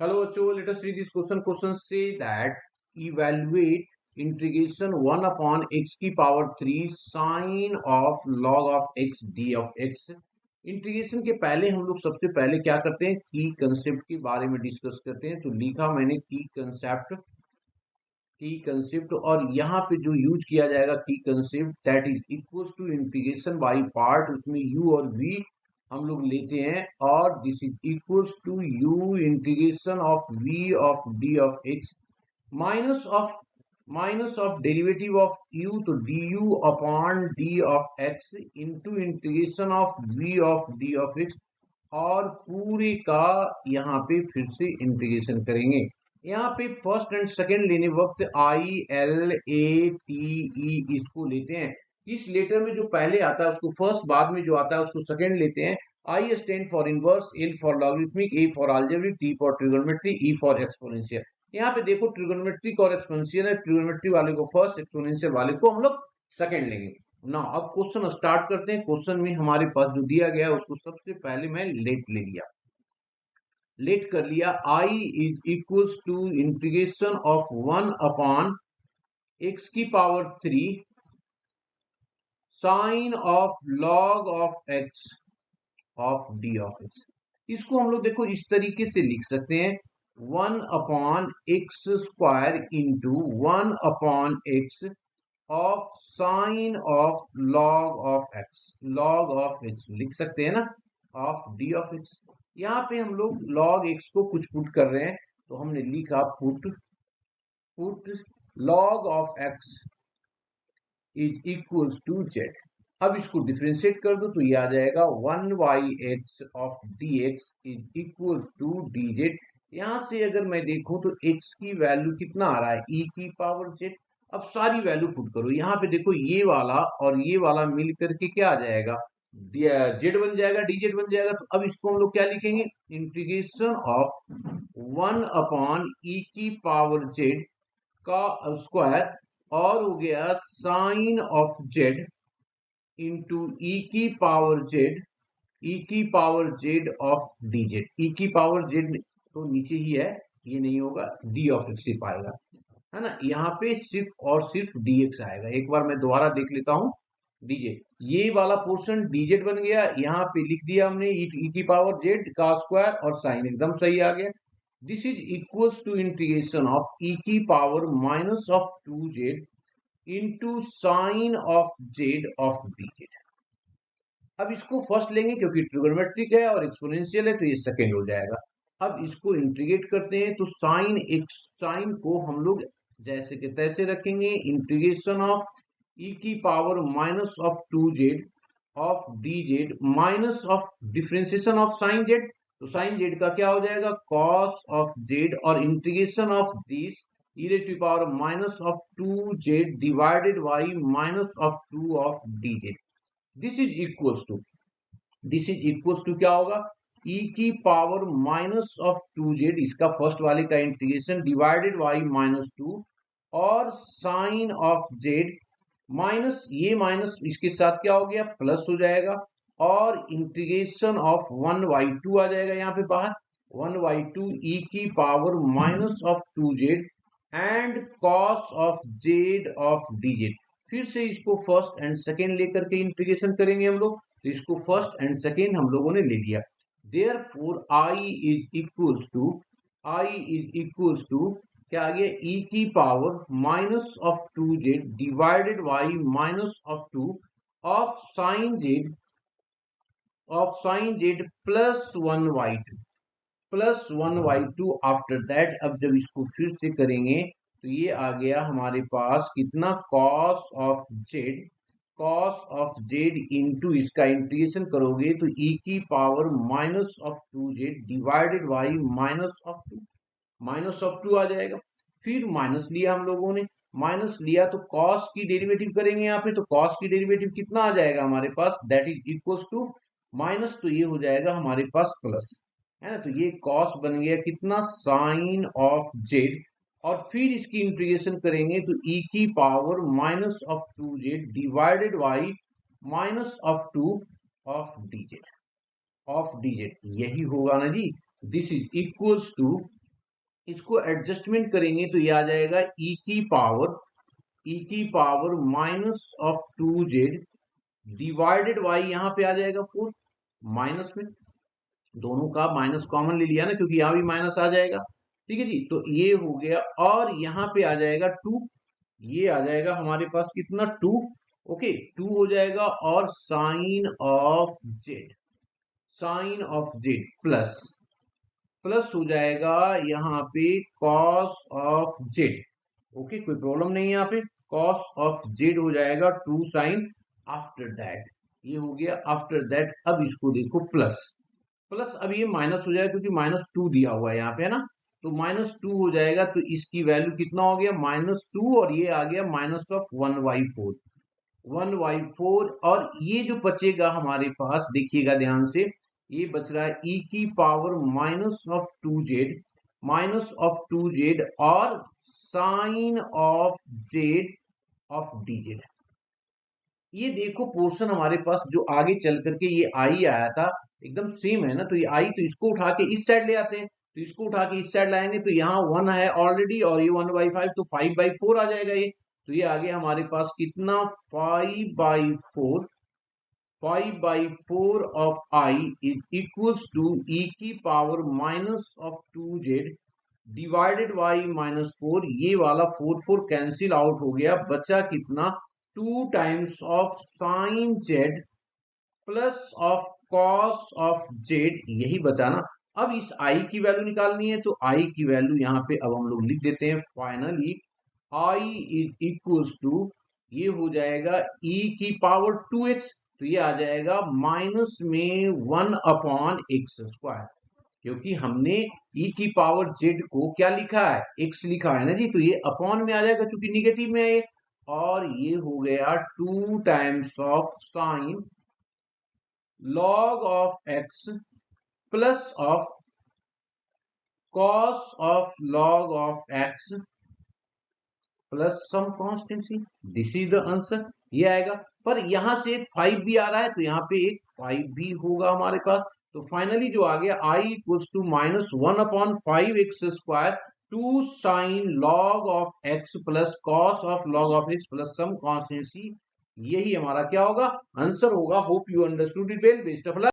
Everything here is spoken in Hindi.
Hello, Acho. Let us read this question. Question say that evaluate integration 1 upon x की power 3 sin of log of x d of x. Integration के पहले हम लोग सबसे पहले क्या करते हैं, की कंसेप्ट के बारे में डिस्कस करते हैं। तो लिखा मैंने की कंसेप्ट और यहाँ पे जो यूज किया जाएगा की concept that is equals to integration by part, उसमें u और v हम लोग लेते हैं और दिस इज इक्वल्स टू u integration of v of d of x minus of derivative of u, तो du upon d of x into integration of v of d of x और पूरे का यहाँ पे फिर से इंटीग्रेशन करेंगे। यहाँ पे फर्स्ट एंड सेकंड लेने वक्त I L A T E इसको लेते हैं। इस लेटर में जो पहले आता है उसको फर्स्ट, बाद में जो आता है उसको सेकंड लेते हैं। I stand for inverse, L for logarithmic, A for algebraic, T for trigonometry, E for exponential. यहाँ पे देखो ट्रिगोनोमेट्रिक और एक्सपोनेंशियल है, ट्रिगोनोमेट्री वाले को फर्स्ट, एक्सपोनेंशियल वाले को हम लोग सेकंड लेंगे ना। अब क्वेश्चन स्टार्ट करते हैं। क्वेश्चन में हमारे पास जो दिया गया है उसको सबसे पहले मैं लेट ले लिया, लेट कर लिया। I is equals to integration of 1 upon x की power 3 sine of log of x of d of x. इसको हम लोग देखो इस तरीके से लिख सकते हैं, 1 upon x square into 1 upon x of sine of log of x लिख सकते हैं ना, ऑफ डी ऑफ एक्स। यहाँ पे हम लोग लॉग एक्स को कुछ पुट कर रहे हैं, तो हमने लिखा put log of X is equals to Z. अब इसको डिफरेंशिएट कर दो तो ये आ जाएगा 1/x of dx is equals to dz। यहां से अगर मैं देखूं तो x की वैल्यू कितना आ रहा है, e की पावर z। अब सारी वैल्यू पुट करो, यहाँ पे देखो ये वाला और ये वाला मिल करके क्या आ जाएगा, z बन जाएगा, dz बन जाएगा। तो अब इसको हम लोग क्या लिखेंगे, इंटीग्रेशन ऑफ 1 अपॉन e की पावर z का स्क्वायर और हो गया sine of z into e की power z of d z. E की पावर जेड तो नीचे ही है, ये नहीं होगा, डी ऑफ एक्स सिर्फ आएगा, है ना। यहाँ पे सिर्फ और सिर्फ डी एक्स आएगा। एक बार मैं दोबारा देख लेता हूँ, डीजे ये वाला पोर्शन डीजेड बन गया, यहाँ पे लिख दिया हमने ई की पावर जेड का स्क्वायर और साइन एकदम सही आ गया। This is equals to integration of e की power minus of 2z into sine of Z of d z. अब इसको फर्स्ट लेंगे क्योंकि ट्रिगोनोमेट्रिक है और एक्सपोनेंशियल है, तो ये सेकंड हो जाएगा। अब इसको इंटीग्रेट करते हैं तो साइन को हम लोग जैसे के तैसे रखेंगे, इंटीग्रेशन ऑफ ई की power minus of 2z of d Z minus of differentiation of sine Z, तो साइन जेड का क्या हो जाएगा, कॉस ऑफ जेड, और integration of this e raised to power minus of 2z divided by minus of 2 of dz। This is equals to क्या होगा, e की पावर माइनस ऑफ 2z, इसका फर्स्ट वाले का इंटीग्रेशन डिवाइडेड बाई -2 और साइन ऑफ z माइनस, ये माइनस इसके साथ क्या हो गया, प्लस हो जाएगा और इंटीग्रेशन ऑफ 1/2 आ जाएगा यहाँ पे बाहर, 1/2 e की power minus of 2z and cos of Z of dz। फिर से इसको फर्स्ट एंड सेकेंड लेकर के इंटीग्रेशन करेंगे हम लोग, तो इसको फर्स्ट एंड सेकेंड हम लोगों ने ले लिया। Therefore I is equals to क्या आ गया, e की power minus of 2z divided by minus of 2 of sine Z plus 1/2 after that. अब जब इसको फिर से करेंगे तो ये आ गया हमारे पास कितना, कॉस ऑफ जेड इंटू इसका इंटीग्रेशन करोगे तो e की power minus of 2z divided by minus of 2 आ जाएगा। फिर माइनस लिया हम लोगों ने, माइनस लिया तो कॉस की डेरिवेटिव करेंगे यहाँ पे, तो कॉस की डेरिवेटिव कितना आ जाएगा हमारे पास, that is equals to minus, तो ये हो जाएगा हमारे पास प्लस, है ना। तो ये कॉस बन गया कितना, साइन ऑफ जेड, और फिर इसकी इंटीग्रेशन करेंगे तो e की power minus of 2z divided by minus of 2 of dz, यही होगा ना जी। दिस इज इक्वल्स टू इसको एडजस्टमेंट करेंगे तो ये आ जाएगा ई की power minus of 2z divided by, यहाँ पे आ जाएगा 4 माइनस में, दोनों का माइनस कॉमन ले लिया ना, क्योंकि यहाँ भी माइनस आ जाएगा। ठीक है जी, तो ये हो गया, और यहाँ पे आ जाएगा 2, ये आ जाएगा हमारे पास कितना 2, ओके 2 हो जाएगा, और साइन ऑफ जेड प्लस हो जाएगा यहाँ पे कॉस ऑफ जेड। ओके, कोई प्रॉब्लम नहीं है यहाँ पे, कॉस ऑफ जेड हो जाएगा 2 साइन आफ्टर दैट, ये हो गया आफ्टर दैट। अब इसको देखो प्लस अब ये माइनस हो जाएगा, क्योंकि -2 दिया हुआ है यहाँ पे, है ना, तो -2 हो जाएगा, तो इसकी वैल्यू कितना हो गया -2, और ये आ गया माइनस ऑफ 1/4, और ये जो बचेगा हमारे पास, देखिएगा ध्यान से, ये बच रहा है ई की पावर माइनस ऑफ 2z और sine of Z of dz। ये देखो पोर्शन हमारे पास जो आगे चल करके ये आई आया था, एकदम सेम है ना, तो ये आई, तो इसको उठा के इस साइड ले आते हैं, तो इसको उठा के इस साइड लाएंगे तो यहाँ 1 है ऑलरेडी, और ये 1/5, तो 5/4 आ जाएगा ये, तो ये आ गया हमारे पास कितना 5/4 of I is equals to e की power minus of 2z divided by -4, ये वाला 4 कैंसिल आउट हो गया, बचा कितना 2 times of sine Z plus of cos of Z, यही बचा ना। अब इस आई की वैल्यू निकालनी है, तो आई की वैल्यू यहाँ पे अब हम लोग लिख देते हैं, finally I is equals to, ये हो जाएगा ई की पावर 2x, तो ये आ जाएगा माइनस में 1/x², क्योंकि हमने ई की पावर जेड को क्या लिखा है, x लिखा है ना जी, तो ये अपॉन में आ जाएगा क्योंकि निगेटिव में है ये, और ये हो गया 2 times of sine log of x plus of cos of log of x plus some constancy, this is the answer, ये आएगा। पर यहां से एक 5 भी आ रहा है, तो यहाँ पे एक 5 भी होगा हमारे पास, तो फाइनली जो आ गया i equals to -1/5x² 2 sine log of x plus cos of log of x plus some constancy, यही हमारा क्या होगा, आंसर होगा। Hope you understood it well, best of luck.